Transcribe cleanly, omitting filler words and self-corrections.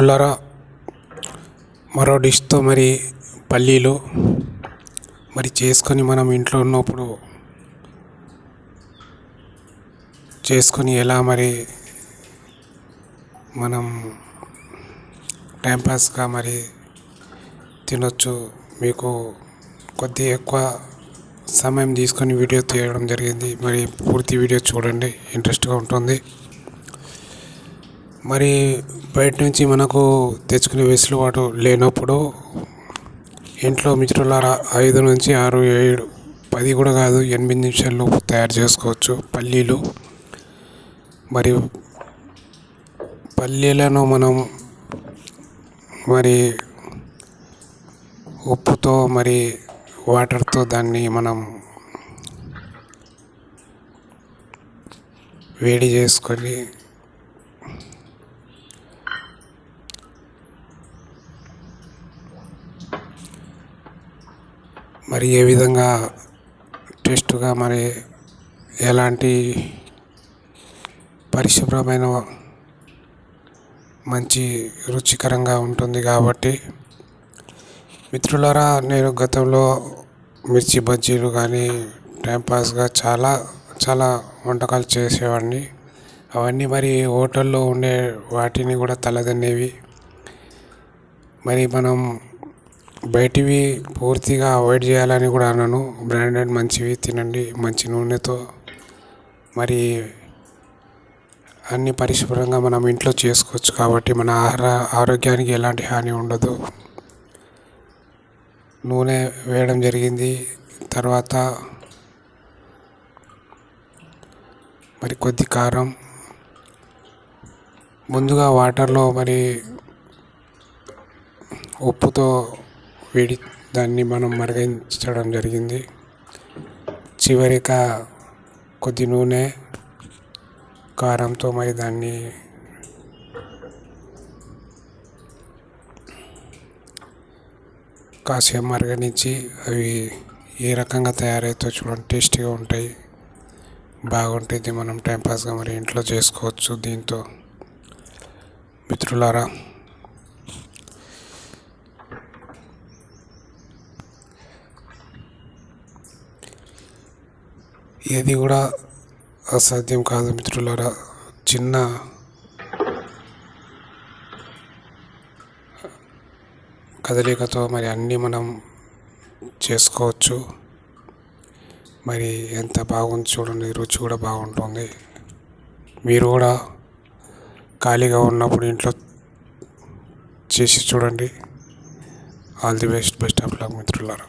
మిత్రులారా, మరో డిష్తో మరి పల్లీలు మరి చేసుకొని మనం ఇంట్లో ఉన్నప్పుడు చేసుకొని ఎలా మరి మనం టైంపాస్గా మరి తినొచ్చు. మీకు కొద్దిగా ఎక్కువ సమయం తీసుకొని వీడియో తీయడం జరిగింది. మరి పూర్తి వీడియో చూడండి, ఇంట్రెస్ట్గా ఉంటుంది. మరి బయట నుంచి మనకు తెచ్చుకునే వెసులుబాటు లేనప్పుడు ఇంట్లో మిత్రులారా 5 నుంచి 6, 7, 10 కూడా కాదు, 8 నిమిషాల్లో తయారు చేసుకోవచ్చు పల్లీలు. మరి పల్లీలను మనం మరి ఉప్పుతో మరి వాటర్తో దాన్ని మనం వేడి చేసుకొని మరి ఏ విధంగా టేస్ట్గా మరి ఎలాంటి పరిశుభ్రమైన మంచి రుచికరంగా ఉంటుంది. కాబట్టి మిత్రులారా, నేను గతంలో మిర్చి బజ్జీలు కానీ టైంపాస్గా చాలా వంటకాలు చేసేవాడిని. అవన్నీ మరి హోటల్లో ఉండే వాటిని కూడా తలదన్నేవి. మరి మనం బయటివి పూర్తిగా అవాయిడ్ చేయాలని కూడా అన్నాను. బ్రాండెడ్ మంచివి తినండి, మంచి నూనెతో మరి అన్ని పరిశుభ్రంగా మనం ఇంట్లో చేసుకోవచ్చు. కాబట్టి మన ఆరోగ్యానికి ఎలాంటి హాని ఉండదు. నూనె వేయడం జరిగింది. తర్వాత మరి కొద్ది కారం, ముందుగా వాటర్లో మరి ఉప్పుతో దాన్ని మనం మరిగించడం జరిగింది. చివరిగా కొద్ది నూనె, కారంతో మరి దాన్ని కాసేపు మరగనిచ్చి అవి ఏ రకంగా తయారైతే చూడండి, టేస్టీగా ఉంటాయి, బాగుంటుంది. మనం టైంపాస్గా మరి ఇంట్లో చేసుకోవచ్చు దీంతో. మిత్రులారా, ఏది కూడా అసాధ్యం కాదు మిత్రులారా. చిన్న కదలికతో మరి అన్నీ మనం చేసుకోవచ్చు. మరి ఎంత బాగుంది చూడండి, రుచి కూడా బాగుంటుంది. మీరు కూడా ఖాళీగా ఉన్నప్పుడు ఇంట్లో చేసి చూడండి. All the best of luck మిత్రులారా.